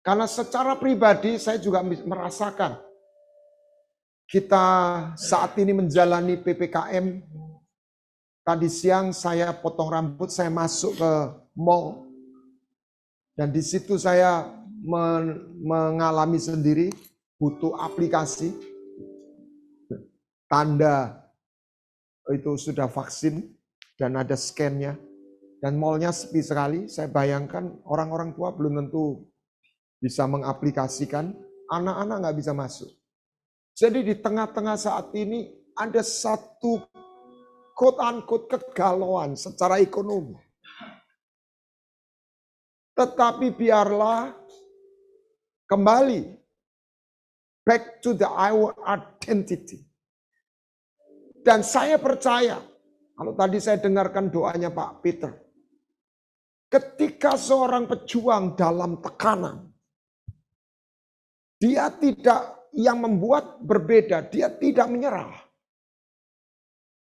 Karena secara pribadi saya juga merasakan kita saat ini menjalani PPKM. Tadi siang saya potong rambut, saya masuk ke mall. Dan di situ saya mengalami sendiri butuh aplikasi. Tanda itu sudah vaksin dan ada scan-nya. Dan mallnya sepi sekali. Saya bayangkan orang-orang tua belum tentu bisa mengaplikasikan, anak-anak nggak bisa masuk. Jadi di tengah-tengah saat ini ada satu quote-unquote kegalauan secara ekonomi. Tetapi biarlah kembali back to our identity. Dan saya percaya, kalau tadi saya dengarkan doanya Pak Peter, ketika seorang pejuang dalam tekanan, dia tidak, yang membuat berbeda, dia tidak menyerah.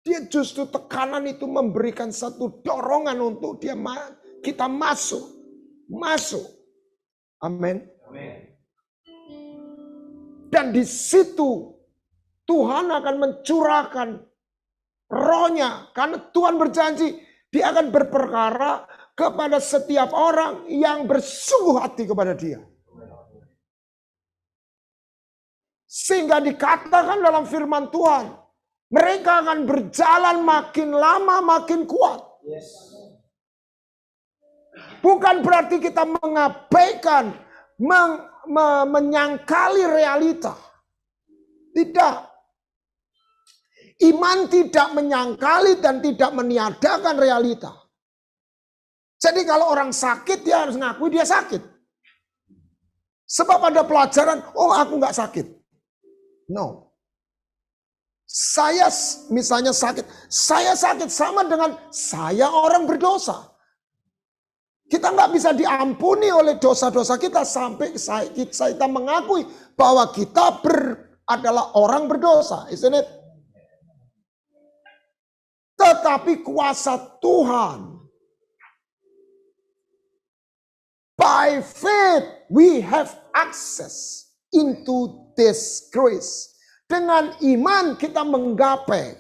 Dia justru tekanan itu memberikan satu dorongan untuk kita masuk. Amin. Dan di situ Tuhan akan mencurahkan rohnya. Karena Tuhan berjanji dia akan berperkara kepada setiap orang yang bersungguh hati kepada dia. Sehingga dikatakan dalam firman Tuhan, mereka akan berjalan makin lama makin kuat. Bukan berarti kita mengabaikan, menyangkali realita. Tidak. Iman tidak menyangkali dan tidak meniadakan realita. Jadi kalau orang sakit, dia harus ngakui dia sakit. Sebab ada pelajaran, oh aku nggak sakit. No. Saya misalnya sakit. Saya sakit sama dengan saya orang berdosa. Kita nggak bisa diampuni oleh dosa-dosa kita sampai kita mengakui bahwa kita adalah orang berdosa. Isn't it? Tetapi kuasa Tuhan. By faith we have access into this grace. Dengan iman kita menggapai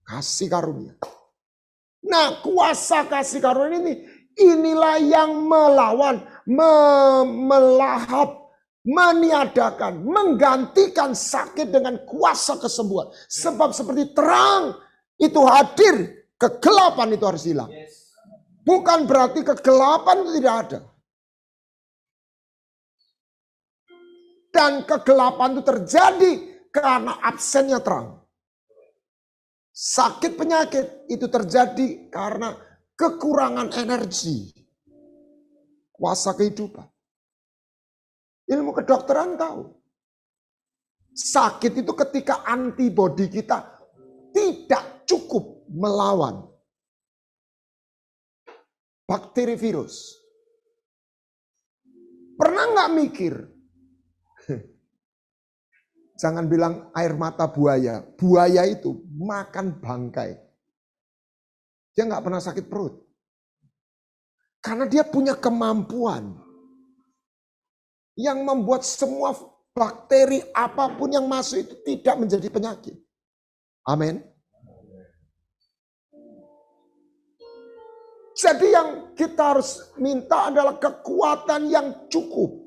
kasih karunia. Nah, kuasa kasih karunia ini, inilah yang melawan, melahap, meniadakan, menggantikan sakit dengan kuasa kesembuhan. Sebab seperti terang itu hadir, kegelapan itu harus hilang. Bukan berarti kegelapan itu tidak ada. Dan kegelapan itu terjadi karena absennya terang. Sakit penyakit itu terjadi karena kekurangan energi. Kuasa kehidupan. Ilmu kedokteran tahu. Sakit itu ketika antibodi kita tidak cukup melawan bakteri virus. Pernah nggak mikir? Jangan bilang air mata buaya. Buaya itu makan bangkai. Dia nggak pernah sakit perut. Karena dia punya kemampuan yang membuat semua bakteri apapun yang masuk itu tidak menjadi penyakit. Amin. Jadi yang kita harus minta adalah kekuatan yang cukup.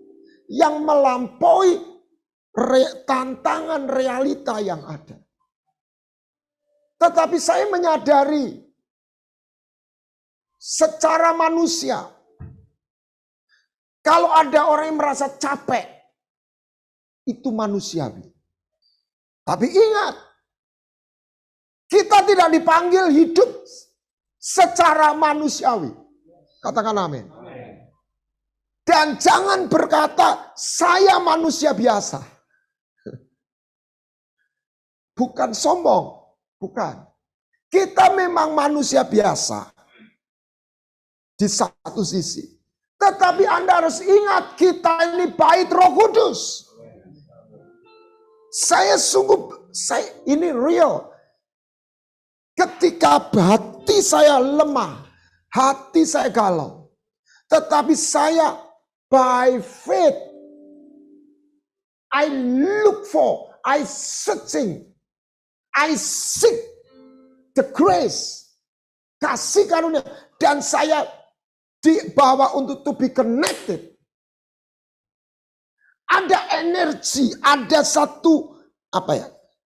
Yang melampaui tantangan realita yang ada. Tetapi saya menyadari secara manusia, kalau ada orang yang merasa capek, itu manusiawi. Tapi ingat, kita tidak dipanggil hidup secara manusiawi. Katakan amin. Dan jangan berkata, saya manusia biasa. Bukan sombong, bukan. Kita memang manusia biasa di satu sisi. Tetapi Anda harus ingat kita ini bait Roh Kudus. Ini real. Ketika hati saya lemah, hati saya galau. Tetapi saya By faith, I look for, I searching, I seek the grace, kasih karunia, dan saya dibawa untuk to be connected. Ada energi, ada satu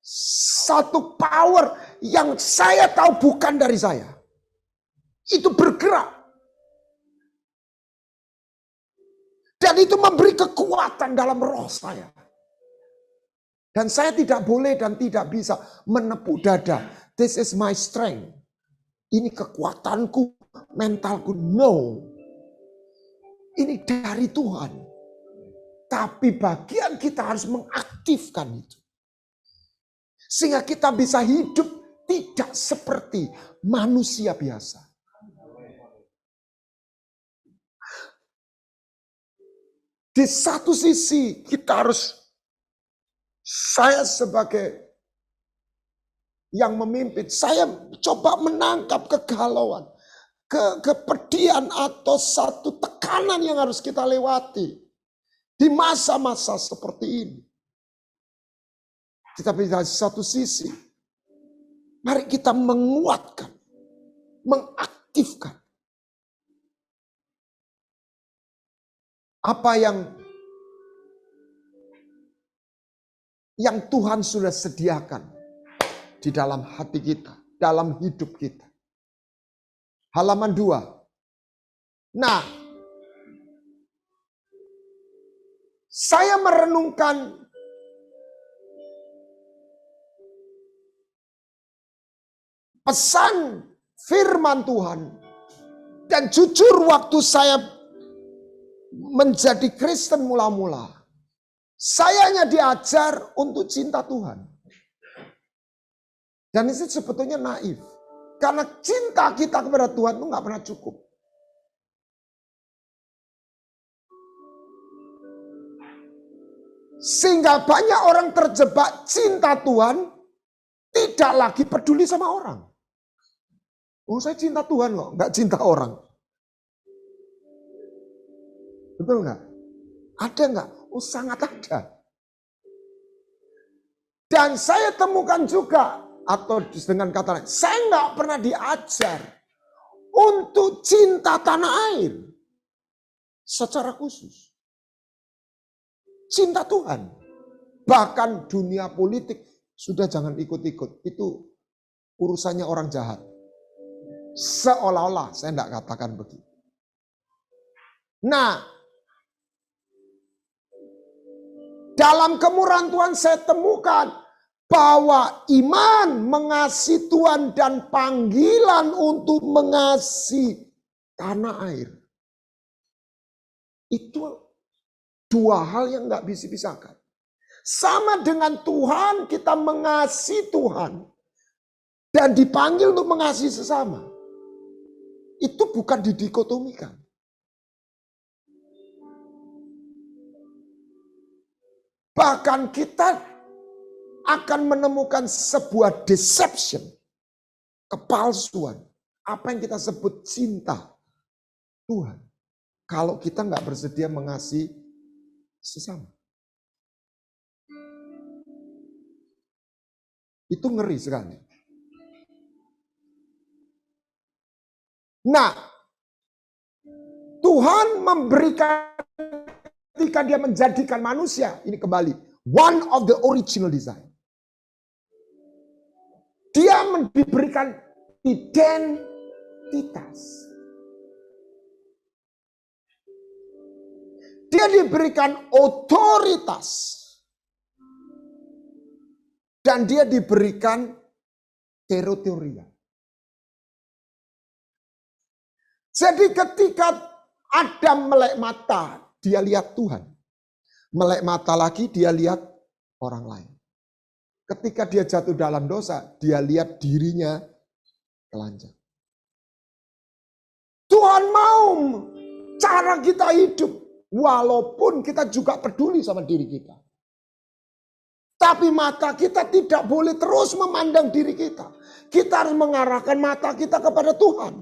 satu power yang saya tahu bukan dari saya. Itu bergerak. Dan itu memberi kekuatan dalam roh saya. Dan saya tidak boleh dan tidak bisa menepuk dada. This is my strength. Ini kekuatanku, mentalku. No. Ini dari Tuhan. Tapi bagian kita harus mengaktifkan itu. Sehingga kita bisa hidup tidak seperti manusia biasa. Di satu sisi kita harus, saya sebagai yang memimpin, saya coba menangkap kegalauan, kepedihan atau satu tekanan yang harus kita lewati di masa-masa seperti ini. Tetapi dari satu sisi, mari kita menguatkan, mengaktifkan apa yang Tuhan sudah sediakan di dalam hati kita, dalam hidup kita. Halaman 2. Nah, saya merenungkan pesan firman Tuhan. Dan jujur waktu saya menjadi Kristen mula-mula, saya hanya diajar untuk cinta Tuhan. Dan itu sebetulnya naif. Karena cinta kita kepada Tuhan itu gak pernah cukup. Sehingga banyak orang terjebak cinta Tuhan, tidak lagi peduli sama orang. Oh, saya cinta Tuhan kok, gak cinta orang. Betul nggak? Ada nggak? Oh, sangat ada. Dan saya temukan juga, atau dengan kata lain, saya nggak pernah diajar untuk cinta tanah air secara khusus. Cinta Tuhan. Bahkan dunia politik sudah jangan ikut-ikut. Itu urusannya orang jahat. Seolah-olah saya nggak katakan begitu. Nah, dalam kemurahan Tuhan saya temukan bahwa iman mengasihi Tuhan dan panggilan untuk mengasihi tanah air. Itu dua hal yang gak bisa dipisahkan. Sama dengan Tuhan, kita mengasihi Tuhan dan dipanggil untuk mengasihi sesama. Itu bukan didikotomikan. Bahkan kita akan menemukan sebuah deception, kepalsuan. Apa yang kita sebut cinta Tuhan. Kalau kita nggak bersedia mengasihi sesama. Itu ngeri sekali. Nah, Tuhan memberikan, ketika dia menjadikan manusia, ini kembali, one of the original design. Dia diberikan identitas. Dia diberikan otoritas. Dan dia diberikan teritorial. Jadi ketika Adam melek mata, dia lihat Tuhan. Melek mata lagi, dia lihat orang lain. Ketika dia jatuh dalam dosa, dia lihat dirinya telanjang. Tuhan mau cara kita hidup, walaupun kita juga peduli sama diri kita. Tapi mata kita tidak boleh terus memandang diri kita. Kita harus mengarahkan mata kita kepada Tuhan.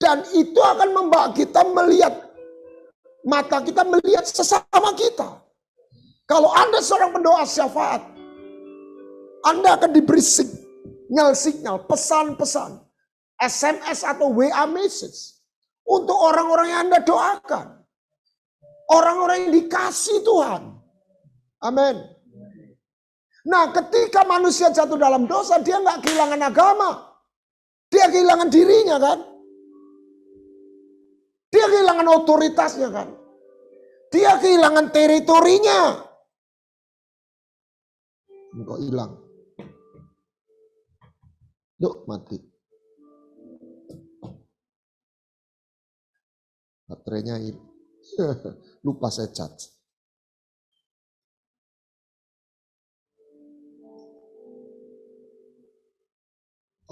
Dan itu akan membawa kita melihat Mata kita melihat sesama kita. Kalau Anda seorang pendoa syafaat, Anda akan diberi sinyal, pesan-pesan, SMS atau WA message untuk orang-orang yang Anda doakan. Orang-orang yang dikasih Tuhan. Amin. Nah, ketika manusia jatuh dalam dosa, dia nggak kehilangan agama. Dia kehilangan dirinya kan. Dia kehilangan otoritasnya kan. Dia kehilangan teritorinya. Kok hilang? Yuk mati. Baterainya lupa saya charge.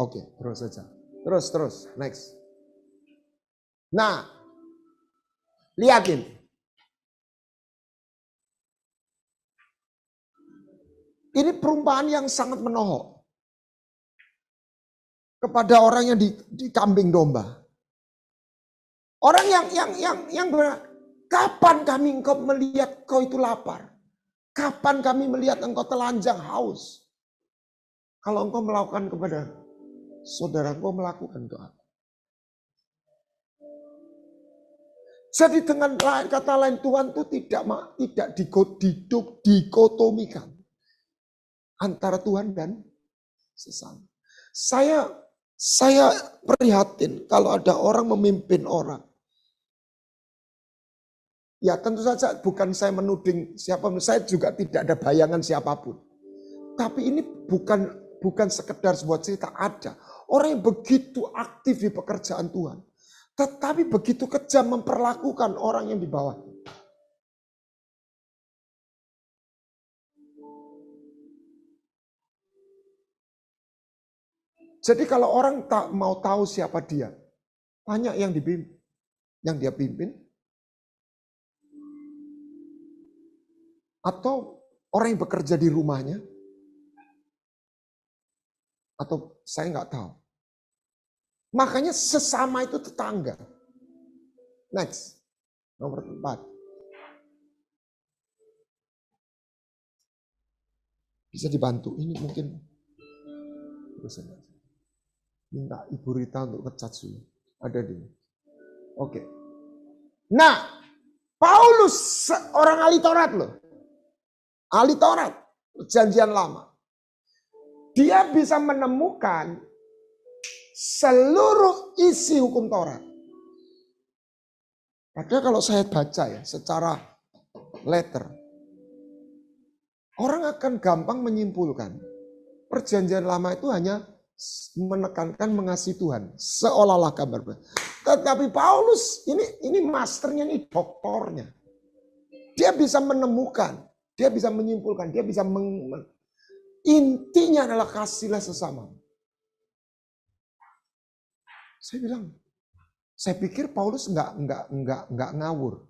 Oke, terus saja. Terus, next. Nah, lihatin. Ini perumpamaan yang sangat menohok kepada orang yang di kambing domba. Orang yang kapan kami engkau melihat kau itu lapar? Kapan kami melihat engkau telanjang haus? Kalau engkau melakukan kepada saudara, engkau melakukan doa. Jadi dengan kata lain, Tuhan itu tidak dikotomikan antara Tuhan dan sesama. Saya prihatin kalau ada orang memimpin orang. Ya tentu saja bukan saya menuding siapapun, saya juga tidak ada bayangan siapapun. Tapi ini bukan sekedar sebuah cerita, ada orang yang begitu aktif di pekerjaan Tuhan. Tetapi begitu kejam memperlakukan orang yang di bawah. Jadi kalau orang tak mau tahu siapa dia, banyak yang dia pimpin. Atau orang yang bekerja di rumahnya. Atau saya nggak tahu. Makanya sesama itu tetangga. Next. Nomor 4. Bisa dibantu. Ini mungkin. Minta Ibu Rita untuk ngecat dulu. Ada di. Oke. Nah. Paulus orang ahli Taurat loh. Ahli Taurat. Perjanjian lama. Dia bisa menemukan seluruh isi hukum Taurat. Padahal kalau saya baca ya secara letter, orang akan gampang menyimpulkan perjanjian lama itu hanya menekankan mengasihi Tuhan, seolah-olah gambar. Tetapi Paulus ini masternya, ini doktornya. Dia bisa menemukan, dia bisa menyimpulkan, dia bisa intinya adalah kasihlah sesama. Saya bilang, saya pikir Paulus nggak ngawur.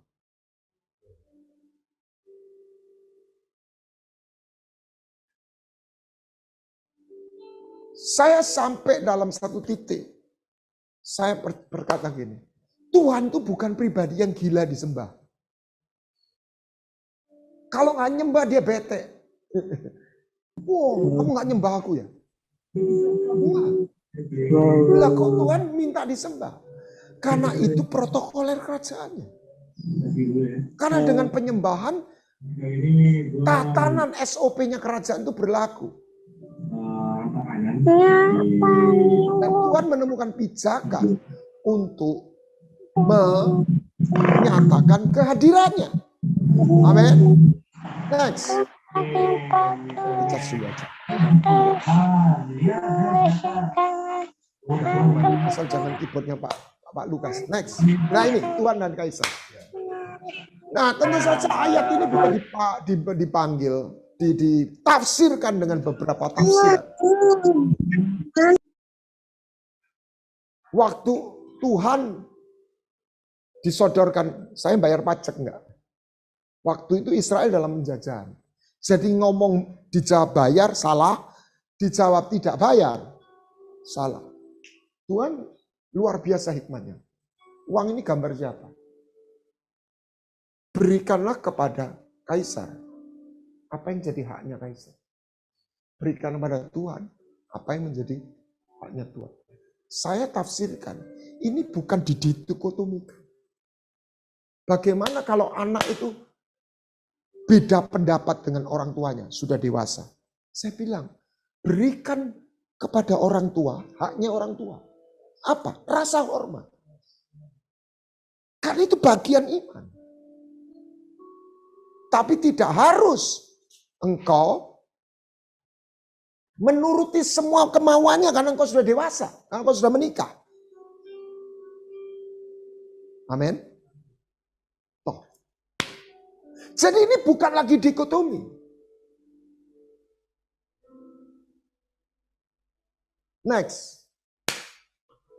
Saya sampai dalam satu titik, saya berkata gini, Tuhan itu bukan pribadi yang gila disembah. Kalau nggak nyembah dia bete. Wow, kamu nggak nyembah aku ya? Lah kok Tuhan minta disembah? Karena itu protokoler kerajaannya. Karena dengan penyembahan, tatanan SOP-nya kerajaan itu berlaku. Dan Tuhan menemukan pijakan untuk menyatakan kehadirannya. Amin. Next. Asal jangan keyboardnya Pak Lukas. Next. Nah ini Tuhan dan Kaisar. Nah tentu saja ayat ini bisa dipanggil, ditafsirkan dengan beberapa tafsiran. Waktu Tuhan disodorkan, saya bayar pajak enggak? Waktu itu Israel dalam penjajahan. Jadi ngomong dijawab bayar, salah. Dijawab tidak bayar, salah. Tuhan luar biasa hikmatnya. Uang ini gambar siapa? berikanlah kepada kaisar apa yang jadi haknya kaisar. Berikan kepada Tuhan apa yang menjadi haknya Tuhan. Saya tafsirkan, ini bukan didikotomikan. Bagaimana kalau anak itu beda pendapat dengan orang tuanya, sudah dewasa. Saya bilang, berikan kepada orang tua, haknya orang tua. Apa? Rasa hormat. Karena itu bagian iman. Tapi tidak harus engkau menuruti semua kemauannya karena engkau sudah dewasa, karena engkau sudah menikah. Amin. Toh. Jadi ini bukan lagi dikotomi. Next.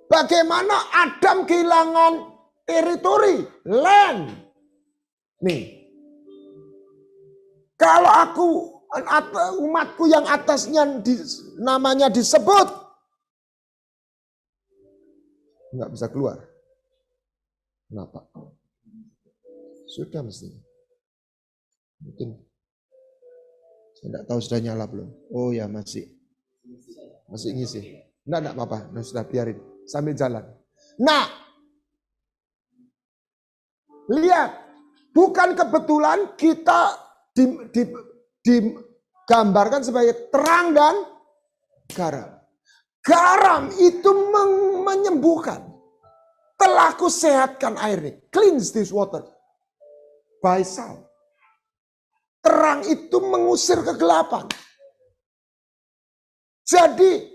Bagaimana Adam kehilangan teritori, land. Nih. Kalau aku, umatku yang atasnya namanya disebut, nggak bisa keluar. Kenapa? Sudah mestinya. Mungkin saya tidak tahu sudah nyala belum. Oh ya masih ngisi. Enggak apa-apa. Nah, sudah biarin sambil jalan. Nah, lihat, bukan kebetulan kita digambarkan sebagai terang dan garam. Garam itu menyembuhkan. Telah kusehatkan air ini. Cleanse this water by salt. Terang itu mengusir kegelapan. Jadi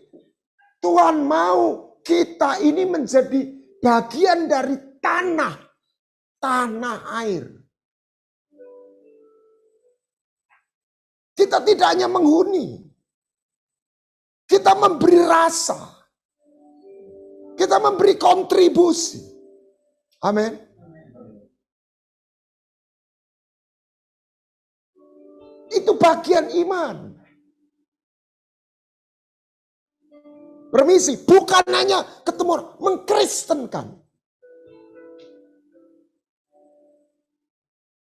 Tuhan mau kita ini menjadi bagian dari tanah air. Kita tidak hanya menghuni. Kita memberi rasa. Kita memberi kontribusi. Amin. Itu bagian iman. Permisi, bukan hanya ketemu, mengkristenkan.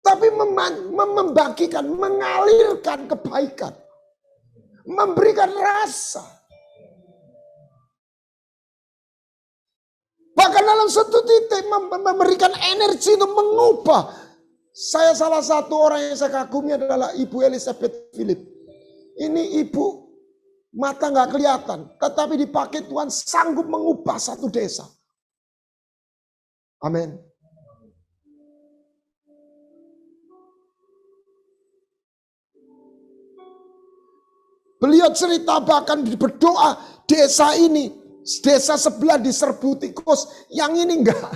Tapi membagikan, mengalirkan kebaikan. Memberikan rasa. Bahkan dalam satu titik memberikan energi untuk mengubah. Saya salah satu orang yang saya kagumi adalah Ibu Elizabeth Philip. Ini ibu mata nggak kelihatan, tetapi dipakai Tuhan sanggup mengubah satu desa. Amin. Beliau cerita bahkan berdoa desa ini, desa sebelah diserbu tikus, yang ini enggak.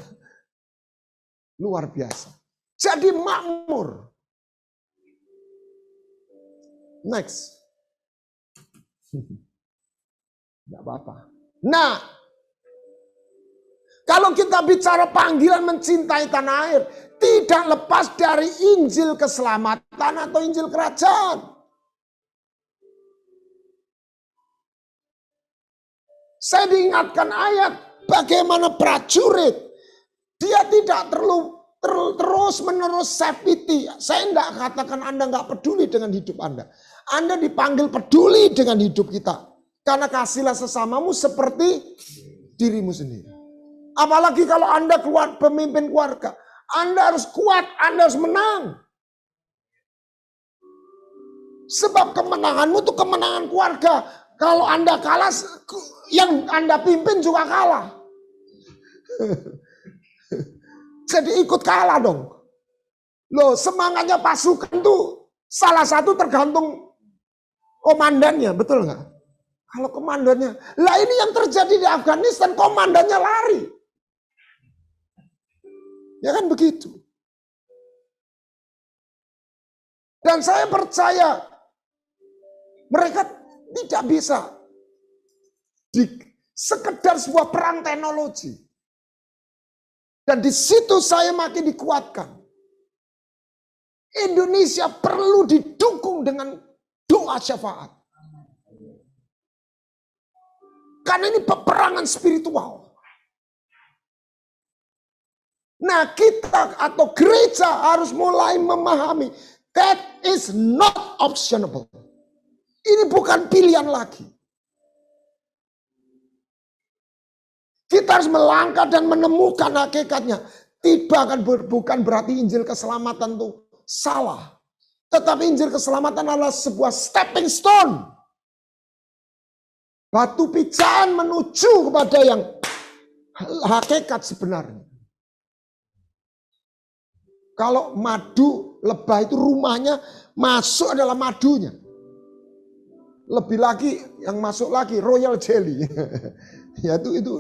Luar biasa. Jadi makmur. Next. Enggak apa-apa. Nah, kalau kita bicara panggilan mencintai tanah air, tidak lepas dari Injil keselamatan atau Injil kerajaan. Saya diingatkan ayat bagaimana prajurit. Dia tidak terus menerus safety. Saya tidak katakan Anda nggak peduli dengan hidup Anda. Anda dipanggil peduli dengan hidup kita. Karena kasihlah sesamamu seperti dirimu sendiri. Apalagi kalau Anda pemimpin keluarga. Anda harus kuat, Anda harus menang. Sebab kemenanganmu itu kemenangan keluarga. Kalau Anda kalah, yang Anda pimpin juga kalah. Jadi ikut kalah dong. Loh, semangatnya pasukan tuh salah satu tergantung komandannya, betul nggak? Kalau komandannya, lah ini yang terjadi di Afghanistan, komandannya lari. Ya kan begitu. Dan saya percaya mereka tidak bisa sekedar sebuah perang teknologi. Dan di situ saya makin dikuatkan. Indonesia perlu didukung dengan doa syafaat. Karena ini peperangan spiritual. Nah, kita atau gereja harus mulai memahami that is not optionable. Ini bukan pilihan lagi. Kita harus melangkah dan menemukan hakikatnya. Bukan berarti Injil keselamatan itu salah. Tetapi Injil keselamatan adalah sebuah stepping stone. Batu pijakan menuju kepada yang hakikat sebenarnya. Kalau madu lebah itu rumahnya masuk adalah madunya. Lebih lagi yang masuk lagi royal jelly. Ya itu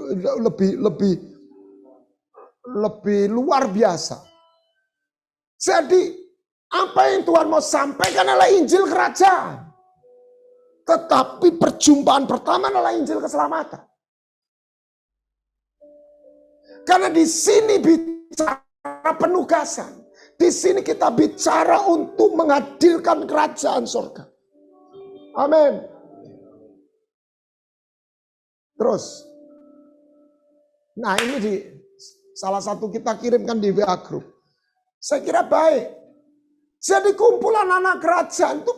lebih luar biasa. Jadi apa yang Tuhan mau sampaikan adalah Injil kerajaan. Tetapi perjumpaan pertama adalah Injil keselamatan. Karena di sini bicara penugasan. Di sini kita bicara untuk menghadirkan kerajaan surga. Amin. Terus. Nah ini di salah satu kita kirimkan di WA Group. Saya kira baik. Jadi kumpulan anak kerajaan itu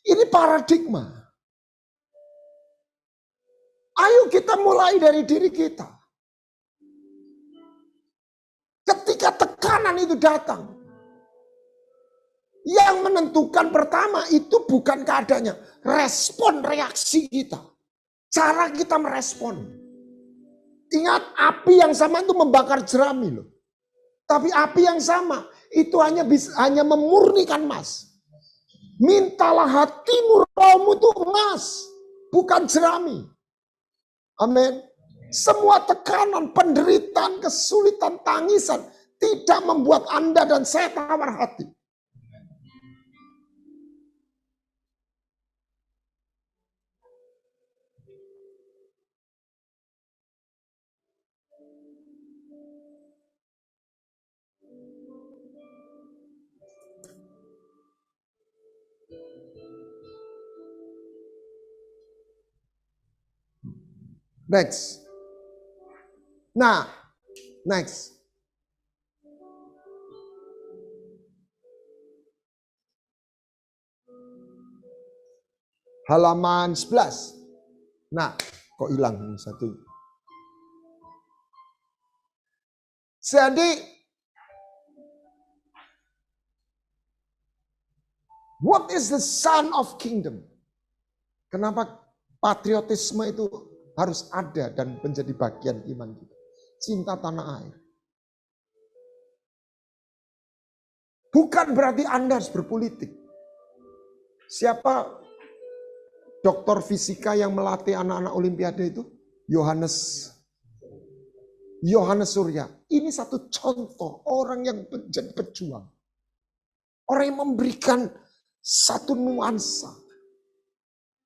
ini paradigma. Ayo kita mulai dari diri kita. Ketika tekanan itu datang, yang menentukan pertama itu bukan keadaannya, respon reaksi kita, cara kita merespon. Ingat, api yang sama itu membakar jerami loh. Tapi api yang sama itu hanya memurnikan emas. Mintalah hatimu, rohmu itu emas, bukan jerami. Amin. Semua tekanan, penderitaan, kesulitan, tangisan tidak membuat Anda dan saya tawar hati. Next. Nah, next. Halaman 11. Nah, kok hilang ini satu. Jadi, what is the son of kingdom? Kenapa patriotisme itu harus ada dan menjadi bagian iman kita? Cinta tanah air. Bukan berarti Anda harus berpolitik. Siapa doktor fisika yang melatih anak-anak olimpiade itu? Yohanes Surya. Ini satu contoh orang yang menjadi pejuang. Orang yang memberikan satu nuansa.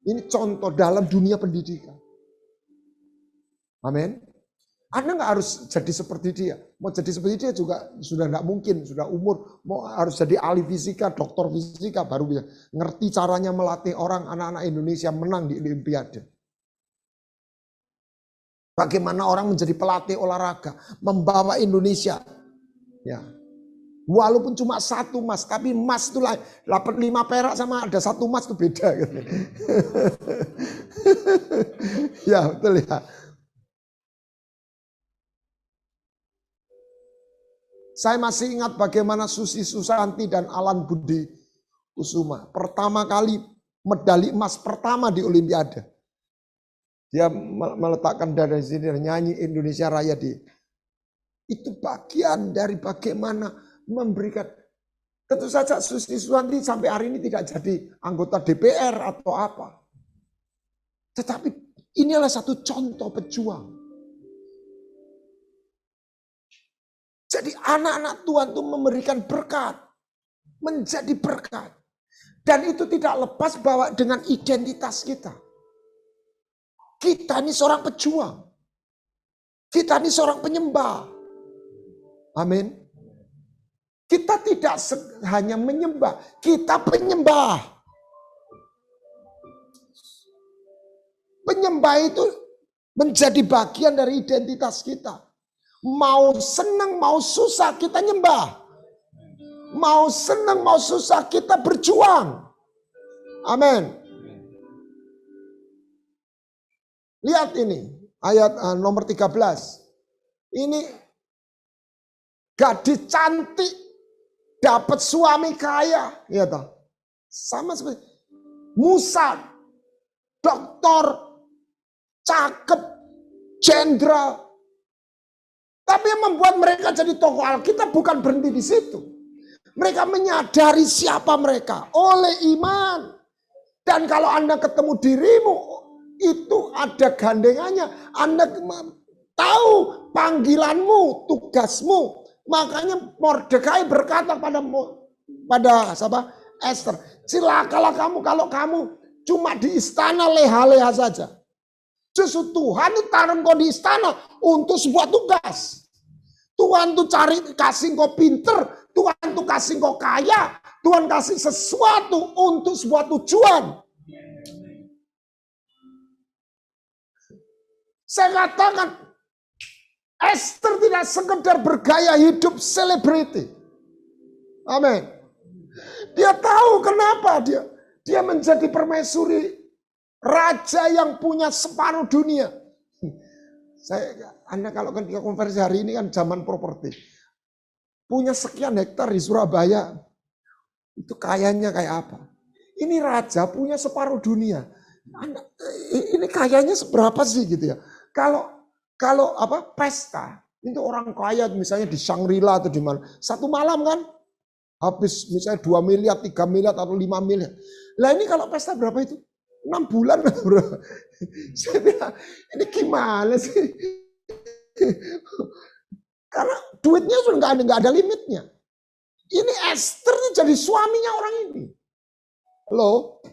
Ini contoh dalam dunia pendidikan. Amin. Anda nggak harus jadi seperti dia. Mau jadi seperti dia juga sudah nggak mungkin. Sudah umur, mau harus jadi ahli fisika, doktor fisika baru bisa ngerti caranya melatih orang, anak-anak Indonesia menang di Olimpiade. Bagaimana orang menjadi pelatih olahraga, membawa Indonesia. Ya, walaupun cuma satu emas, tapi emas itu dapat 5 perak sama ada 1 emas itu beda. Gitu. Ya betul ya. Saya masih ingat bagaimana Susi Susanti dan Alan Budi Kusuma pertama kali medali emas pertama di Olimpiade. Dia meletakkan dada di sini dan nyanyi Indonesia Raya di. Itu bagian dari bagaimana memberikan. Tentu saja Susi Susanti sampai hari ini tidak jadi anggota DPR atau apa. Tetapi inilah satu contoh pejuang. Jadi anak-anak Tuhan itu memberikan berkat. Menjadi berkat. Dan itu tidak lepas bahwa dengan identitas kita. Kita ini seorang pejuang. Kita ini seorang penyembah. Amin. Kita tidak hanya menyembah. Kita penyembah. Penyembah itu menjadi bagian dari identitas kita. Mau senang, mau susah kita nyembah. Mau senang, mau susah kita berjuang. Amin. Lihat ini, ayat nomor 13. Ini gadis cantik dapat suami kaya, ya toh. Sama seperti Musa, doktor, cakep, jenderal. Tapi yang membuat mereka jadi tokoh Alkitab bukan berhenti di situ. Mereka menyadari siapa mereka oleh iman. Dan kalau Anda ketemu dirimu, itu ada gandengannya. Anda tahu panggilanmu, tugasmu. Makanya Mordekai berkata pada Esther, celakalah kamu kalau kamu cuma di istana leha-leha saja. Justru Tuhan itu taruh kau di istana untuk sebuah tugas. Tuhan tuh kasih kau pinter, Tuhan tuh kasih kau kaya, Tuhan kasih sesuatu untuk sebuah tujuan. Saya katakan, Esther tidak sekedar bergaya hidup selebriti. Amin. Dia tahu kenapa dia menjadi permaisuri raja yang punya separuh dunia. Anda kalau kan konversi hari ini kan zaman properti. Punya sekian hektar di Surabaya. Itu kayanya kayak apa? Ini raja punya separuh dunia. Ini kayanya seberapa sih gitu ya? Kalau pesta itu orang kaya misalnya di Shangri-La atau di mana. Satu malam kan habis misalnya 2 miliar, 3 miliar atau 5 miliar. Lah ini kalau pesta berapa itu? 6 bulan bro. Saya bilang, ini gimana sih? Karena duitnya sudah nggak ada limitnya. Ini Esther jadi suaminya orang ini. Loh,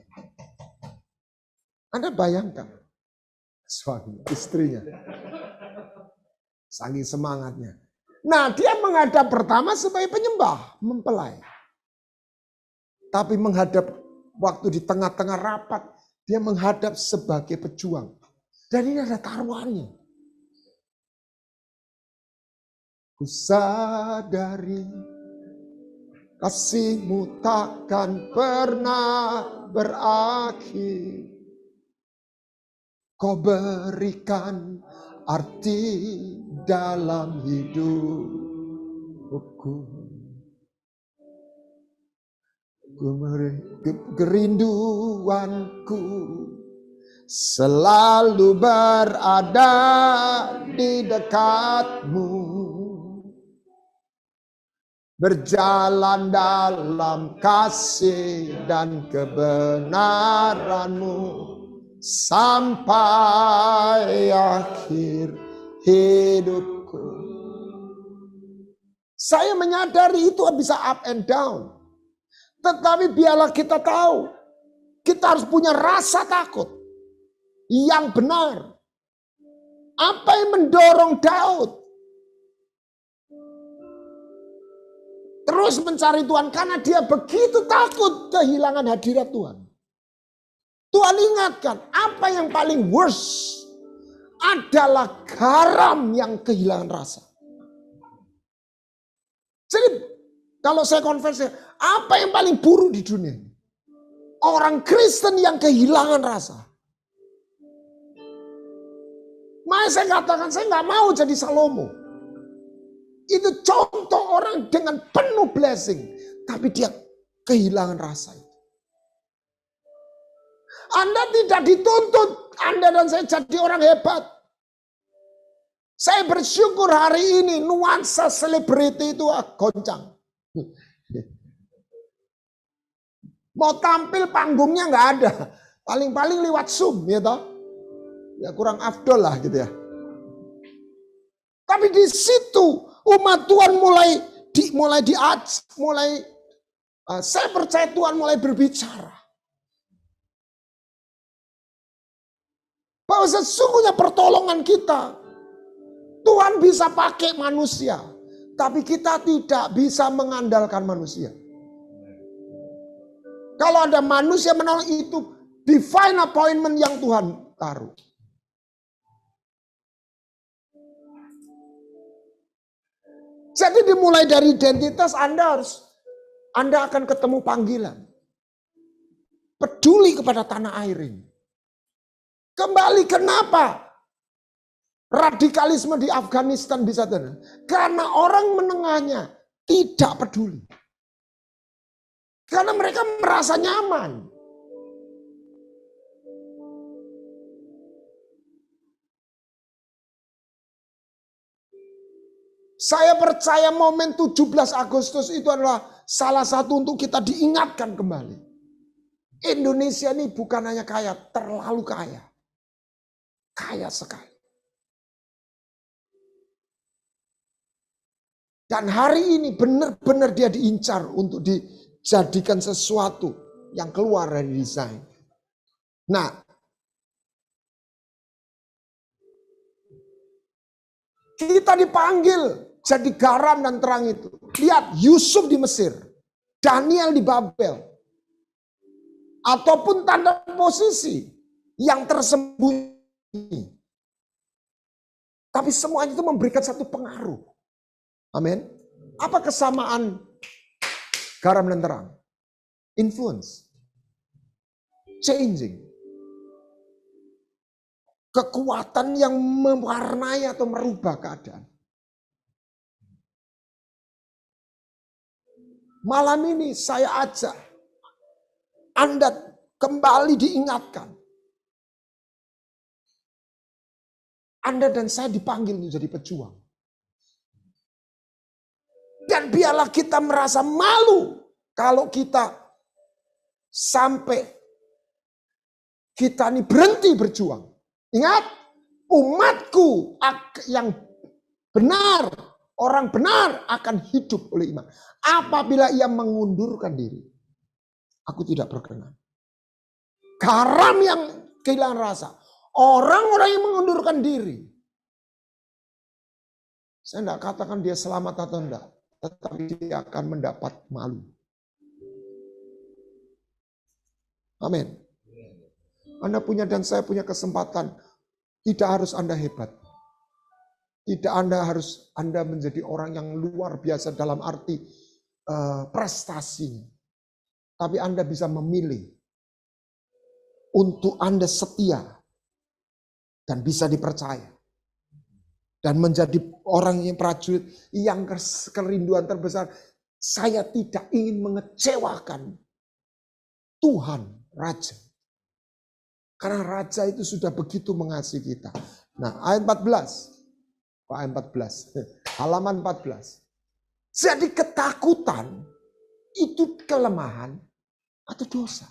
Anda bayangkan suami istrinya, saking semangatnya. Nah, dia menghadap pertama sebagai penyembah, mempelai. Tapi menghadap waktu di tengah-tengah rapat, dia menghadap sebagai pejuang. Dan ini ada taruhannya. Ku sadari kasih-Mu takkan pernah berakhir. Kau berikan arti dalam hidupku. Kerinduanku selalu berada di dekat-Mu, berjalan dalam kasih dan kebenaran-Mu sampai akhir hidupku. Saya menyadari itu bisa up and down. Tetapi biarlah kita tahu, kita harus punya rasa takut yang benar. Apa yang mendorong Daud terus mencari Tuhan? Karena dia begitu takut kehilangan hadirat Tuhan. Tuhan ingatkan, apa yang paling worst adalah garam yang kehilangan rasa. Jadi kalau saya konversi, apa yang paling buruk di dunia ini? Orang Kristen yang kehilangan rasa. Makanya saya katakan, saya nggak mau jadi Salomo. Itu contoh orang dengan penuh blessing, tapi dia kehilangan rasa itu. Anda tidak dituntut, Anda dan saya jadi orang hebat. Saya bersyukur hari ini nuansa selebriti itu goncang. Mau tampil panggungnya nggak ada, paling-paling lewat Zoom, ya toh, ya kurang afdol lah gitu ya. Tapi di situ umat Tuhan saya percaya Tuhan mulai berbicara bahwa sesungguhnya pertolongan kita Tuhan bisa pakai manusia. Tapi kita tidak bisa mengandalkan manusia. Kalau ada manusia menolong, itu divine appointment yang Tuhan taruh. Jadi dimulai dari identitas Anda akan ketemu panggilan. Peduli kepada tanah air ini. Kembali kenapa radikalisme di Afghanistan bisa terjadi? Karena orang menengahnya tidak peduli. Karena mereka merasa nyaman. Saya percaya momen 17 Agustus itu adalah salah satu untuk kita diingatkan kembali. Indonesia ini bukan hanya kaya, terlalu kaya. Kaya sekali. Dan hari ini benar-benar dia diincar untuk dijadikan sesuatu yang keluar dari desain. Nah, kita dipanggil jadi garam dan terang itu. Lihat Yusuf di Mesir, Daniel di Babel, ataupun tanda posisi yang tersembunyi. Tapi semuanya itu memberikan satu pengaruh. Amin. Apa kesamaan garam dan terang? Influence. Changing. Kekuatan yang mewarnai atau merubah keadaan. Malam ini saya ajak Anda kembali diingatkan. Anda dan saya dipanggil menjadi pejuang. Dan biarlah kita merasa malu kalau kita sampai kita ini berhenti berjuang. Ingat, umatku yang benar, orang benar akan hidup oleh iman. Apabila ia mengundurkan diri, aku tidak berkenan. Garam yang kehilangan rasa. Orang-orang yang mengundurkan diri. Saya tidak katakan dia selamat atau enggak. Tetapi dia akan mendapat malu. Amin. Anda punya dan saya punya kesempatan. Tidak harus Anda hebat. Tidak harus Anda menjadi orang yang luar biasa dalam arti prestasinya. Tapi Anda bisa memilih untuk Anda setia dan bisa dipercaya. Dan menjadi orang yang prajurit yang kerinduan terbesar. Saya tidak ingin mengecewakan Tuhan Raja. Karena Raja itu sudah begitu mengasihi kita. Nah, ayat 14. Ayat 14. Halaman 14. Jadi ketakutan itu kelemahan atau dosa.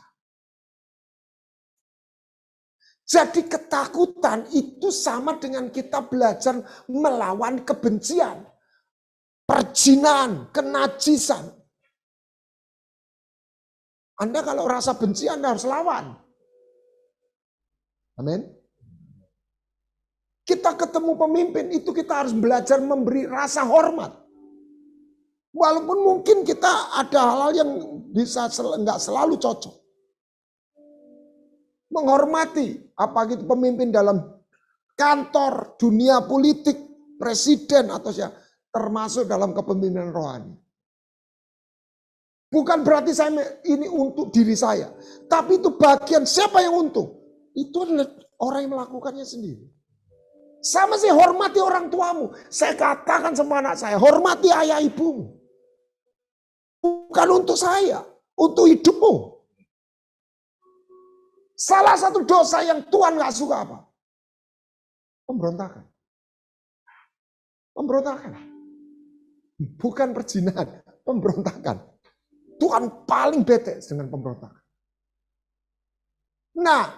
Jadi ketakutan itu sama dengan kita belajar melawan kebencian, perzinahan, kenajisan. Anda kalau rasa benci Anda harus lawan. Amin. Kita ketemu pemimpin itu kita harus belajar memberi rasa hormat. Walaupun mungkin kita ada hal-hal yang bisa nggak selalu cocok. Menghormati apa gitu pemimpin dalam kantor, dunia politik, presiden atau siapa, termasuk dalam kepemimpinan rohani. Bukan berarti saya ini untuk diri saya, tapi itu bagian siapa yang untung? Itu adalah orang yang melakukannya sendiri. Sama sih hormati orang tuamu. Saya katakan sama anak saya, hormati ayah ibumu. Bukan untuk saya, untuk hidupmu. Salah satu dosa yang Tuhan gak suka apa? Pemberontakan. Pemberontakan. Bukan perzinahan, pemberontakan. Tuhan paling bete dengan pemberontakan. Nah,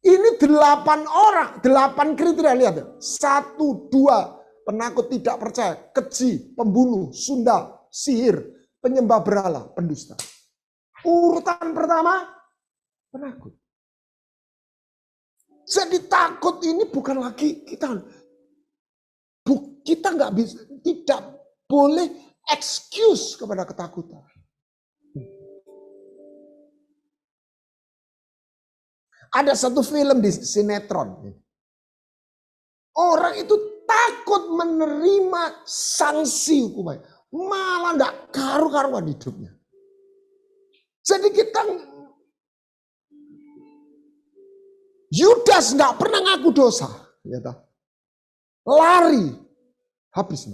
ini 8 orang, 8 kriteria, lihat. 1, 2, penakut tidak percaya, keji, pembunuh, sundal, sihir, penyembah berhala, pendusta. Urutan pertama, penakut. Jadi takut ini bukan lagi kita nggak bisa, tidak boleh excuse kepada ketakutan. Ada satu film di sinetron. Orang itu takut menerima sanksi hukuman. Malah enggak karu-karuan hidupnya. Jadi kita, Yudas enggak pernah ngaku dosa. Ya toh? Lari. Habis.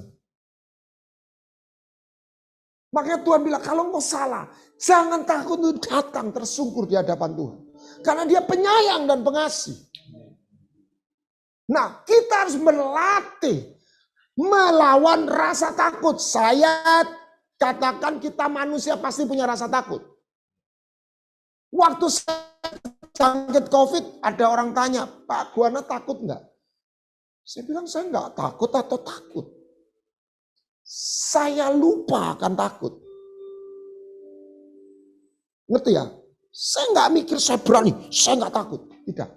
Makanya Tuhan bilang, kalau engkau salah, jangan takut untuk datang tersungkur di hadapan Tuhan. Karena dia penyayang dan pengasih. Nah, kita harus berlatih melawan rasa takut. Saya katakan kita manusia pasti punya rasa takut. Waktu saya sakit COVID, ada orang tanya, Pak Guana takut enggak? Saya bilang, saya enggak takut atau takut. Saya lupa akan takut. Ngerti ya? Saya enggak mikir saya berani, saya enggak takut. Tidak.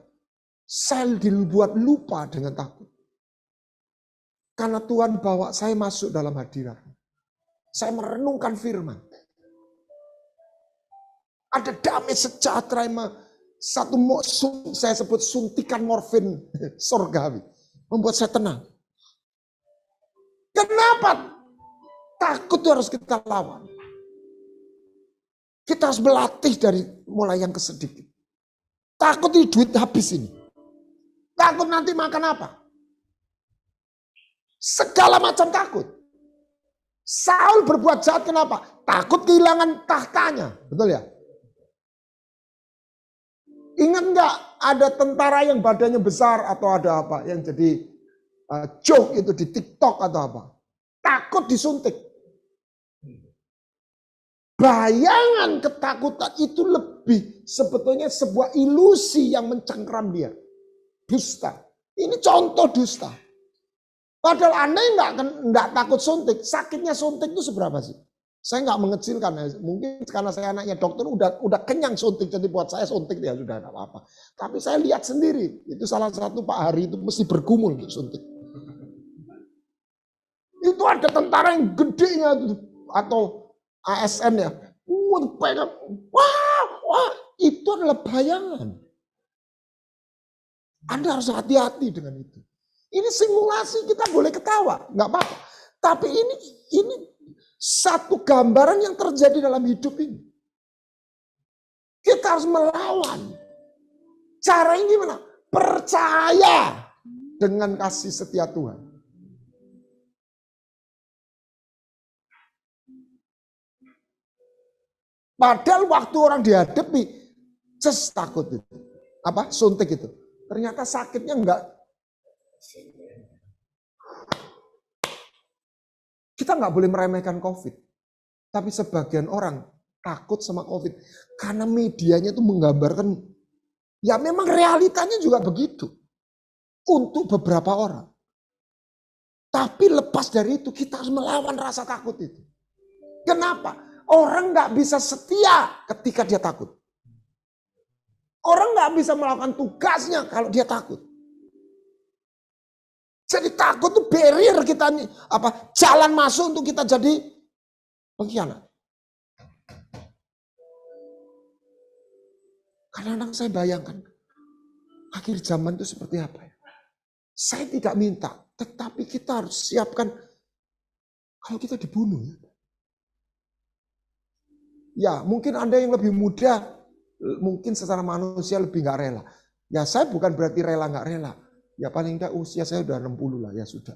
Saya dibuat lupa dengan takut. Karena Tuhan bawa saya masuk dalam hadirat. Saya merenungkan firman. Ada damai sejahtera, satu saya sebut suntikan morfin sorgawi. Membuat saya tenang. Kenapa takut itu harus kita lawan? Kita harus berlatih dari mulai yang kesedikit. Takut ini duit habis ini. Takut nanti makan apa? Segala macam takut. Saul berbuat jahat kenapa? Takut kehilangan tahtanya. Betul ya? Ingat nggak ada tentara yang badannya besar atau ada apa yang jadi joke itu di TikTok atau apa? Takut disuntik. Bayangan ketakutan itu lebih sebetulnya sebuah ilusi yang mencengkram dia. Dusta. Ini contoh dusta. Padahal Anda enggak takut suntik. Sakitnya suntik itu seberapa sih? Saya enggak mengecilkan. Mungkin karena saya anaknya dokter udah kenyang suntik. Jadi buat saya suntik ya sudah enggak apa-apa. Tapi saya lihat sendiri. Itu salah satu Pak Hari itu mesti bergumul untuk suntik. Itu ada tentara yang gedenya atau ASN ya. Wah, itu adalah bayangan. Anda harus hati-hati dengan itu. Ini simulasi, kita boleh ketawa, nggak apa-apa. Tapi ini satu gambaran yang terjadi dalam hidup ini. Kita harus melawan. Caranya gimana? Percaya dengan kasih setia Tuhan. Padahal waktu orang dihadapi, takut itu. Apa? Suntik itu. Ternyata sakitnya enggak. Kita enggak boleh meremehkan COVID. Tapi sebagian orang takut sama COVID. Karena medianya itu menggambarkan, ya memang realitanya juga begitu. Untuk beberapa orang. Tapi lepas dari itu, kita harus melawan rasa takut itu. Kenapa? Orang nggak bisa setia ketika dia takut. Orang nggak bisa melakukan tugasnya kalau dia takut. Jadi takut itu barrier kita nih, jalan masuk untuk kita jadi pengkhianat. Kadang-kadang saya bayangkan akhir zaman itu seperti apa ya. Saya tidak minta, tetapi kita harus siapkan kalau kita dibunuh ya. Ya mungkin Anda yang lebih muda, mungkin secara manusia lebih nggak rela. Ya saya bukan berarti rela nggak rela. Ya paling enggak usia saya udah 60 lah, ya sudah.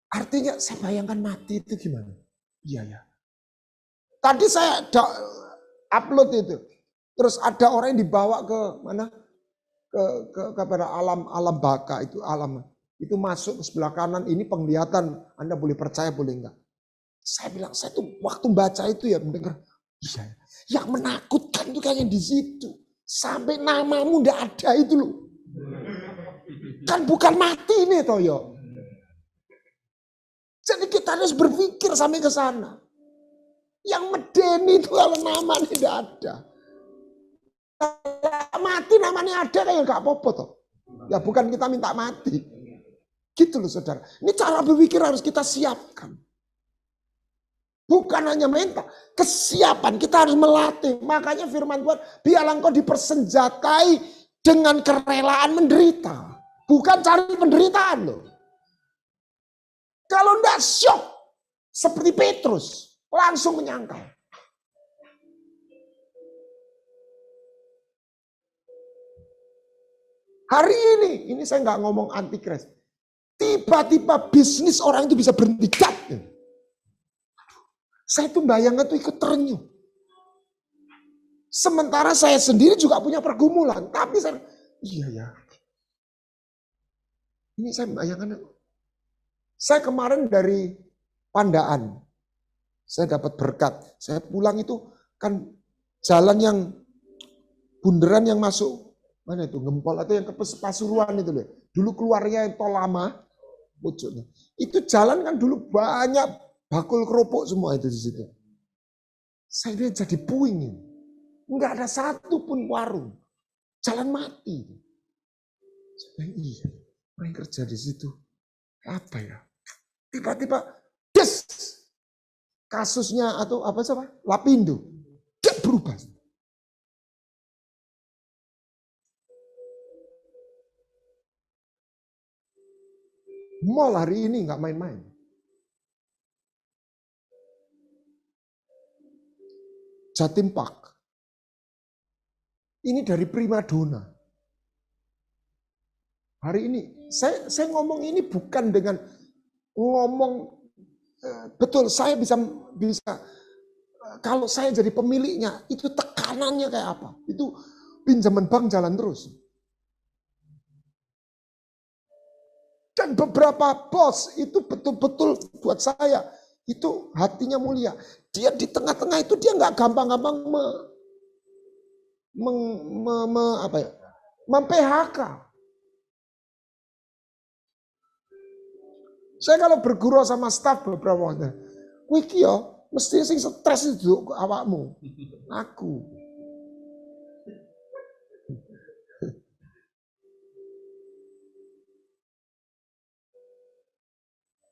Artinya saya bayangkan mati itu gimana? Iya ya. Tadi saya upload itu. Terus ada orang yang dibawa ke mana? Kepada alam baka itu alam itu masuk ke sebelah kanan ini penglihatan Anda boleh percaya boleh enggak. Saya bilang saya tuh waktu baca itu ya mendengar iya yang menakutkan itu kayaknya di situ sampai namamu enggak ada itu loh. Kan bukan mati nih Toyo. Jadi kita harus berpikir sampai ke sana. Yang medeni itu kalau namanya tidak ada. Mati namanya ada kayak gak apa-apa toh. Ya bukan kita minta mati. Gitu loh saudara. Ini cara berpikir harus kita siapkan. Bukan hanya mental, kesiapan kita harus melatih. Makanya firman Tuhan, biarlah engkau dipersenjatai dengan kerelaan menderita. Bukan cari penderitaan loh. Kalau enggak syok, seperti Petrus, langsung menyangkal. Hari ini saya nggak ngomong antikris. Tiba-tiba bisnis orang itu bisa berhenti. Saya tuh bayangnya tuh ikut terenyuh. Sementara saya sendiri juga punya pergumulan. Tapi saya, iya ya. Ini saya bayangkan. Saya kemarin dari Pandaan. Saya dapat berkat. Saya pulang itu kan jalan yang bundaran yang masuk. Mana itu? Gempol atau yang ke Pasuruan itu loh. Dulu keluarnya tol lama. Pucuknya. Itu jalan kan dulu banyak bakul kerupuk semua itu di situ. Saya jadi puing. Enggak ada satu pun warung. Jalan mati. Saya iya, orang kerja di situ. Apa ya? Tiba-tiba des kasusnya atau apa sih? Lapindo. Dia berubah. Mall hari ini nggak main-main. Jatim Park. Ini dari primadona. Hari ini saya ngomong ini bukan dengan ngomong betul saya bisa kalau saya jadi pemiliknya itu tekanannya kayak apa? Itu pinjaman bank jalan terus. Dan beberapa bos itu betul-betul buat saya itu hatinya mulia. Dia di tengah-tengah itu dia nggak gampang-gampang mem-PHK. Saya kalau bergurau sama staf beberapa waktu, wiki yo mesti sing stres itu awakmu, aku.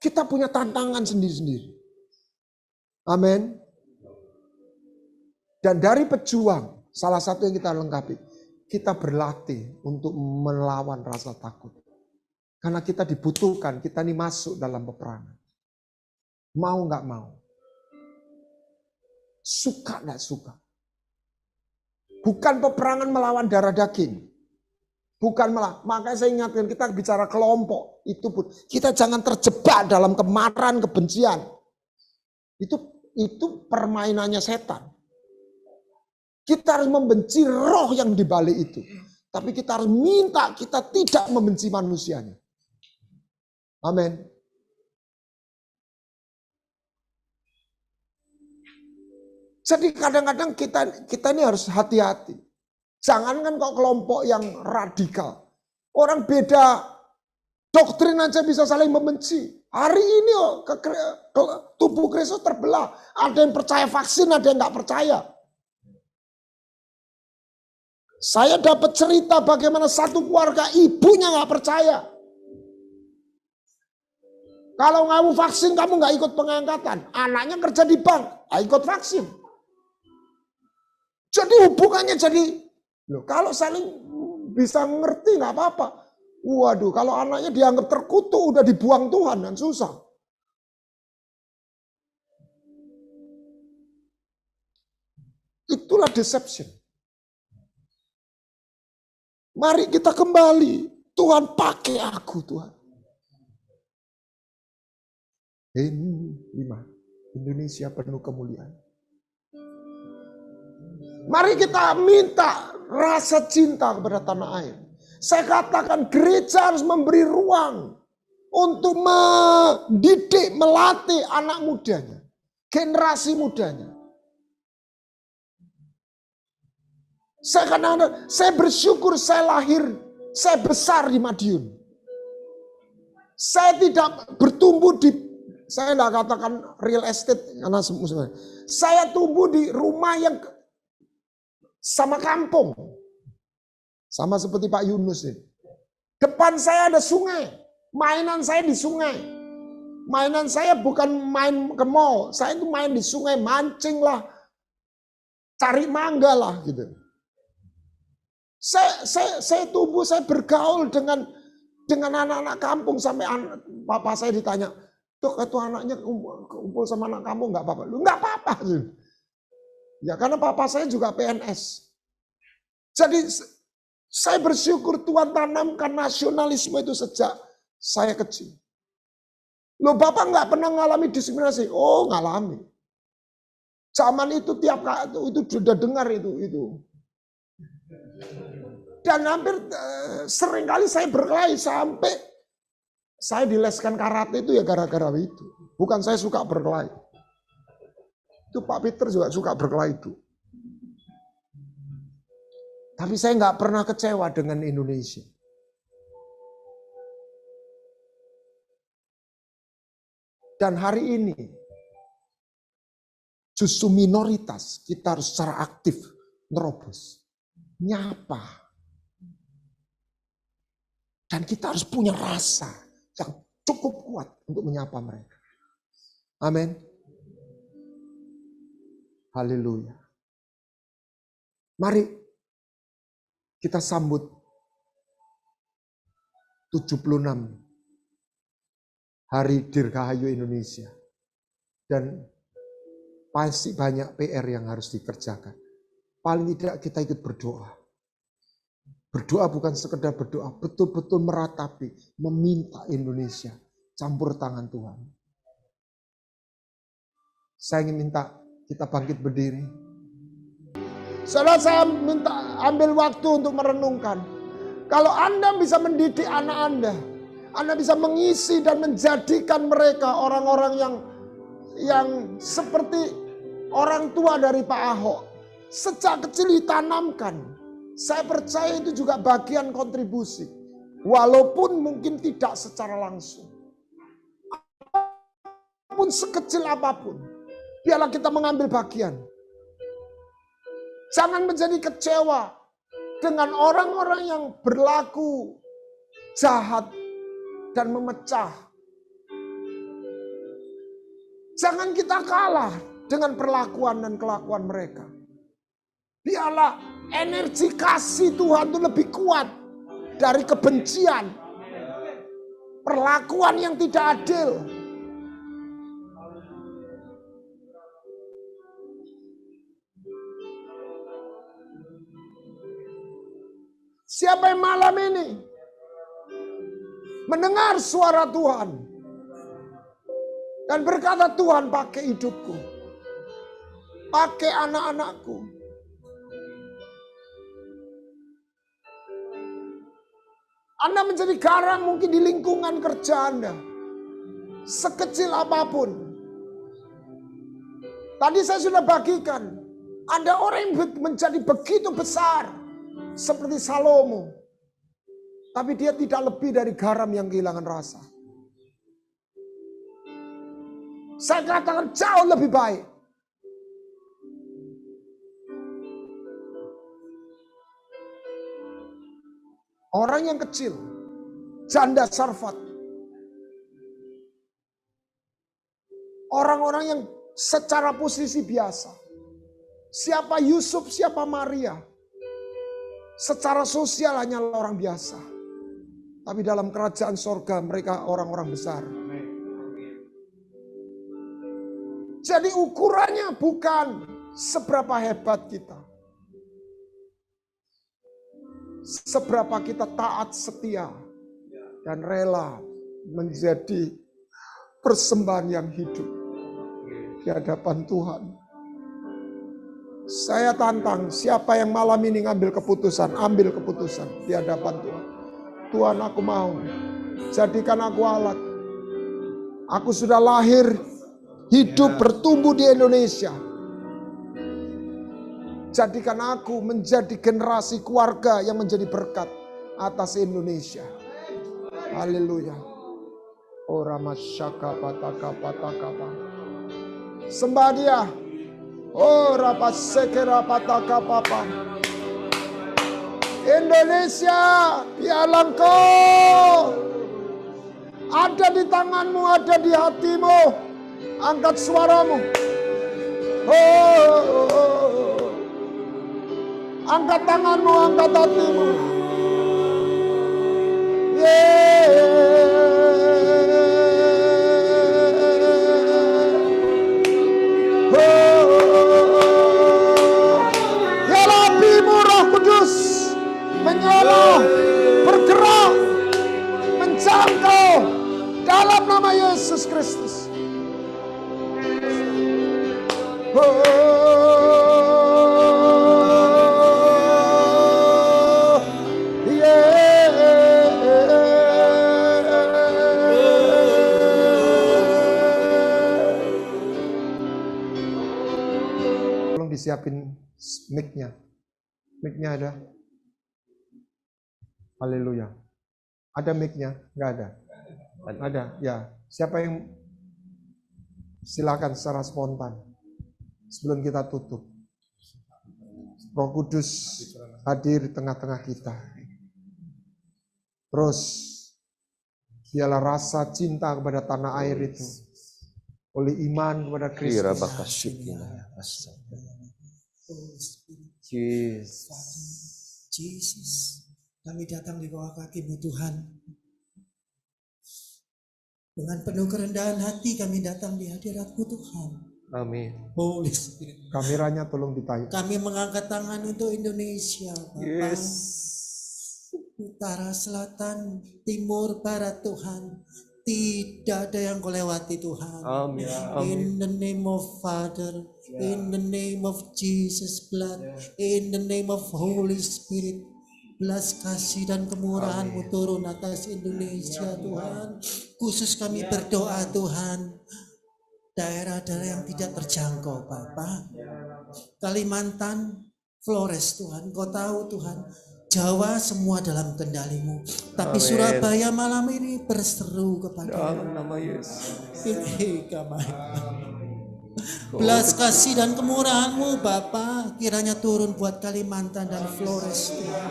Kita punya tantangan sendiri-sendiri. Amin. Dan dari pejuang, salah satu yang kita lengkapi, kita berlatih untuk melawan rasa takut. Karena kita dibutuhkan, kita ini masuk dalam peperangan. Mau nggak mau. Suka nggak suka. Bukan peperangan melawan darah daging. Bukan malah, makanya saya ingatkan kita bicara kelompok. Itu pun, kita jangan terjebak dalam kemarahan, kebencian. Itu permainannya setan. Kita harus membenci roh yang di balik itu. Tapi kita harus minta kita tidak membenci manusianya. Amin. Jadi kadang-kadang kita ini harus hati-hati. Jangankan kok kelompok yang radikal. Orang beda doktrin aja bisa saling membenci. Hari ini tubuh Kristus terbelah. Ada yang percaya vaksin, ada yang nggak percaya. Saya dapat cerita bagaimana satu keluarga ibunya nggak percaya. Kalau kamu vaksin kamu nggak ikut pengangkatan. Anaknya kerja di bank, ikut vaksin. Jadi hubungannya jadi, kalau saling bisa ngerti nggak apa-apa. Waduh, kalau anaknya dianggap terkutuk udah dibuang Tuhan dan susah. Itulah deception. Mari kita kembali. Tuhan pakai aku Tuhan. 5. Indonesia penuh kemuliaan. Mari kita minta rasa cinta kepada tanah air. Saya katakan gereja harus memberi ruang untuk mendidik, melatih anak mudanya. Generasi mudanya. Saya bersyukur saya saya besar di Madiun. Saya tidak bertumbuh saya tidak katakan real estate karena semua. Saya tumbuh di rumah yang sama kampung. Sama seperti Pak Yunus ini. Depan saya ada sungai. Mainan saya di sungai. Mainan saya bukan main ke mall, saya itu main di sungai, mancing lah, cari mangga lah gitu. Saya tumbuh, saya bergaul dengan anak-anak kampung sampai papa saya ditanya, "Tuh itu anaknya kumpul sama anak kampung nggak apa-apa?" Lu nggak apa-apa. Ya karena papa saya juga PNS. Jadi saya bersyukur Tuhan tanamkan nasionalisme itu sejak saya kecil. Loh Bapak nggak pernah ngalami diskriminasi? Oh ngalami. Zaman itu tiap itu sudah dengar itu. Dan hampir sering kali saya berkelahi sampai saya dileskan karate itu ya gara-gara itu. Bukan saya suka berkelahi. Itu Pak Peter juga suka berkelahi itu. Tapi saya nggak pernah kecewa dengan Indonesia. Dan hari ini justru minoritas kita harus secara aktif nerobos, nyapa. Dan kita harus punya rasa yang cukup kuat untuk menyapa mereka. Amin. Haleluya. Mari kita sambut 76 Hari Dirgahayu Indonesia. Dan pasti banyak PR yang harus dikerjakan. Paling tidak kita ikut berdoa. Berdoa bukan sekedar berdoa, betul-betul meratapi, meminta Indonesia campur tangan Tuhan. Saya ingin minta kita bangkit berdiri. Saudara, saya minta ambil waktu untuk merenungkan. Kalau Anda bisa mendidik anak Anda bisa mengisi dan menjadikan mereka orang-orang yang seperti orang tua dari Pak Ahok. Sejak kecil ditanamkan. Saya percaya itu juga bagian kontribusi. Walaupun mungkin tidak secara langsung. Apapun sekecil apapun. Biarlah kita mengambil bagian. Jangan menjadi kecewa dengan orang-orang yang berlaku jahat dan memecah. Jangan kita kalah dengan perlakuan dan kelakuan mereka. Biarlah energi kasih Tuhan itu lebih kuat dari kebencian, perlakuan yang tidak adil. Siapa yang malam ini mendengar suara Tuhan dan berkata, Tuhan pakai hidupku, pakai anak-anakku. Anda menjadi garam mungkin di lingkungan kerja Anda, sekecil apapun. Tadi saya sudah bagikan, ada orang yang menjadi begitu besar seperti Salomo, tapi dia tidak lebih dari garam yang kehilangan rasa. Saya katakan jauh lebih baik. Orang yang kecil, janda Sarfat. Orang-orang yang secara posisi biasa. Siapa Yusuf, siapa Maria. Secara sosial hanyalah orang biasa. Tapi dalam kerajaan sorga mereka orang-orang besar. Jadi ukurannya bukan seberapa hebat kita. Seberapa kita taat setia dan rela menjadi persembahan yang hidup di hadapan Tuhan. Saya tantang siapa yang malam ini ngambil keputusan, ambil keputusan di hadapan Tuhan. Tuhan, aku mau, jadikan aku alat. Aku sudah lahir, hidup, bertumbuh di Indonesia. Jadikan aku menjadi generasi keluarga yang menjadi berkat atas Indonesia. Haleluya. Ora masyaka pataka pataka. Sembah Dia. Ora pasekera pataka papa. Indonesia, biarlah Engkau ada di tanganmu ada di hatimu, angkat suaramu. Oh, angkat tanganmu, angkat hatimu. Biarlah apimu Roh Kudus menyala, bergerak, menjangkau dalam nama Yesus Kristus. Tolong disiapin mic-nya. Mic-nya ada? Haleluya. Ada mic-nya? Enggak ada? Ada, ya. Siapa yang silakan secara spontan sebelum kita tutup. Roh Kudus hadir di tengah-tengah kita. Terus biarlah rasa cinta kepada tanah air itu oleh iman kepada Kristus. Jesus, kami datang di bawah kaki-Mu Tuhan. Dengan penuh kerendahan hati kami datang di hadirat-Mu Tuhan. Amin. Holy Spirit. Kameranya tolong ditayang. Kami mengangkat tangan untuk Indonesia, Bapak. Utara, selatan, timur, barat Tuhan. Tidak ada yang Kau lewati Tuhan. Amin. In the name of Father, in the name of Jesus blood, in the name of Holy Spirit, belas kasih dan kemurahan-Mu turun atas Indonesia Tuhan. Khusus kami berdoa Tuhan, daerah-daerah yang tidak terjangkau Bapak, Kalimantan, Flores Tuhan, Kau tahu Tuhan, Jawa semua dalam kendali-Mu. Tapi Surabaya malam ini berseru kepada dalam nama Yesus. Belas kasih dan kemurahan-Mu Bapa kiranya turun buat Kalimantan dan Flores Tuhan.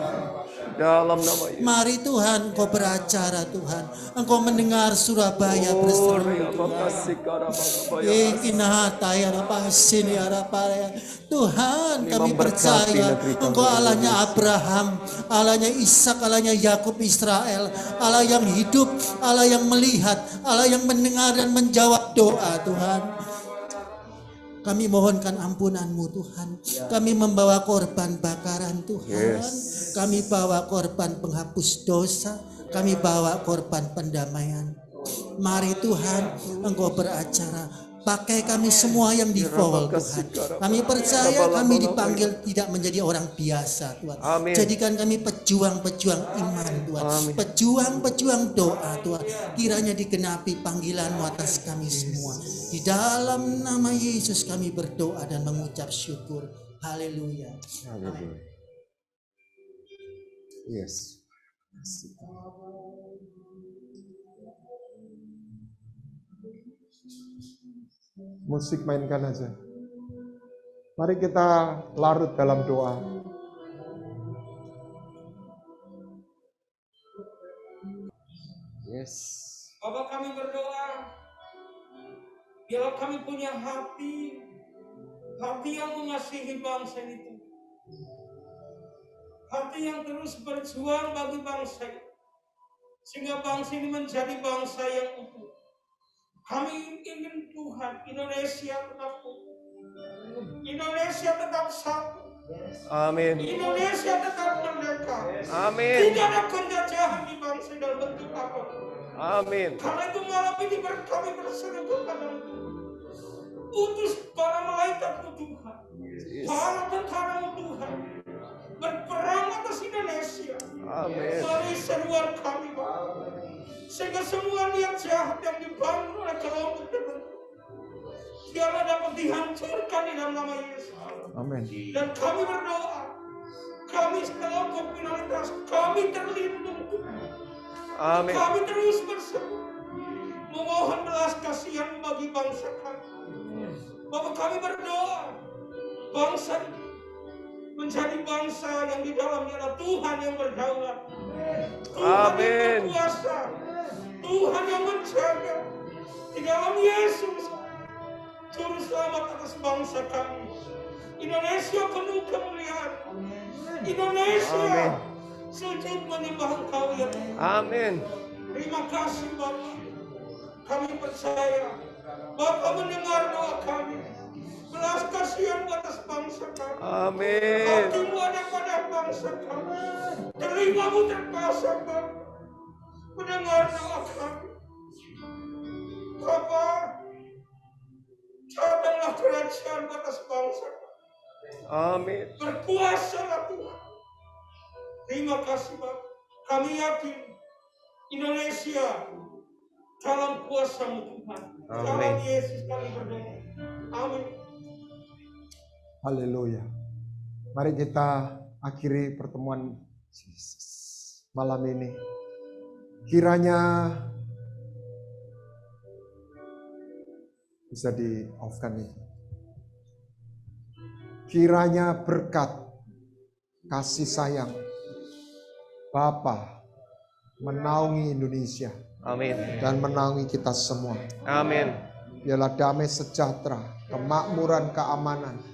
Dalam nama Yesus. Mari Tuhan Engkau beracara Tuhan. Engkau mendengar Surabaya berseru Tuhan, kami percaya Engkau Allahnya Abraham, Allahnya Ishak, Allahnya Yakub, Israel, Allah yang hidup, Allah yang melihat, Allah yang mendengar dan menjawab doa Tuhan. Kami mohonkan ampunan-Mu Tuhan. Kami membawa korban bakaran Tuhan. Kami bawa korban penghapus dosa. Kami bawa korban pendamaian. Mari Tuhan Engkau beracara. Pakai kami semua yang di fall Tuhan. Kami percaya kami dipanggil tidak menjadi orang biasa Tuhan. Amin. Jadikan kami pejuang-pejuang iman Tuhan. Amin. Pejuang-pejuang doa Tuhan. Kiranya digenapi panggilan-Mu atas kami semua. Di dalam nama Yesus kami berdoa dan mengucap syukur. Haleluya. Haleluya. Yes. Musik mainkan aja. Mari kita larut dalam doa. Yes. Bapak kami berdoa, biarlah kami punya hati yang mengasihi bangsa itu. Hati yang terus berjuang bagi bangsa itu. Sehingga bangsa ini menjadi bangsa yang utuh. Kami ingin Tuhan, Indonesia tetap utuh. Indonesia tetap satu. Amin. Indonesia tetap merdeka. Amin. Tidak ada penjajahan di bangsa dalam bentuk apapun. Amin. Karena itu malam ini kami berseru kepada Tuhan. Utus para malaikat-Mu Tuhan. Para tentara-Mu Tuhan. Berperang atas Indonesia. Amin. Mari seruan kami Bapak. Sehingga semua niat jahat yang dibangun oleh kelompok tertentu biarlah dapat dihancurkan di dalam nama Yesus. Amin. Dan kami berdoa, kami sekelompok minoritas, kami terlindung Tuhan. Amin. Kami terus berseru memohon belas kasihan bagi bangsa kami. Bapak kami berdoa, bangsa ini menjadi bangsa yang di dalamnya adalah Tuhan yang berdaulat, Tuhan yang berkuasa, Tuhan yang menjaga. Di dalam Yesus, Juru Selamat atas bangsa kami. Indonesia penuh kemuliaan. Indonesia sujud menyembah Engkau ya Tuhan. Amin. Terima kasih Bapak. Kami percaya Bapak mendengar doa kami. Belas kasihan atas bangsa kami. Amin. Hatimu ada pada bangsa kami. Telingamu terpasang Bapak. Mendengar doa kami. Bapak, datanglah kerajaan atas bangsa kami. Amin. Berkuasalah Tuhan. Terima kasih Bapak. Kami yakin Indonesia dalam kuasa-Mu Tuhan. Dalam Yesus kami berdoa. Amin. Haleluya. Mari kita akhiri pertemuan malam ini. Kiranya bisa di-off-kan itu. Kiranya berkat kasih sayang Bapa menaungi Indonesia. Amin. Dan menaungi kita semua. Amin. Biarlah damai sejahtera, kemakmuran, keamanan.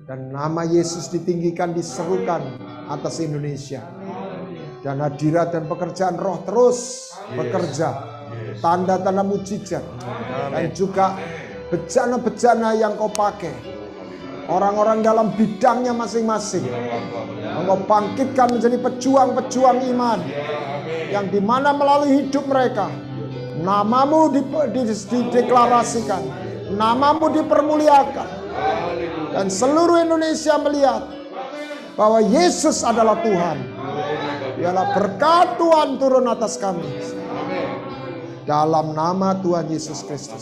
Dan nama Yesus ditinggikan, diserukan atas Indonesia. Dan hadirat dan pekerjaan roh terus bekerja. Tanda-tanda mujizat. Dan juga bejana-bejana yang kau pakai. Orang-orang dalam bidangnya masing-masing. Engkau bangkitkan menjadi pejuang-pejuang iman. Yang dimana melalui hidup mereka. Namamu dideklarasikan. Namamu dipermuliakan. Dan seluruh Indonesia melihat bahwa Yesus adalah Tuhan. Biarlah berkat Tuhan turun atas kami. Dalam nama Tuhan Yesus Kristus.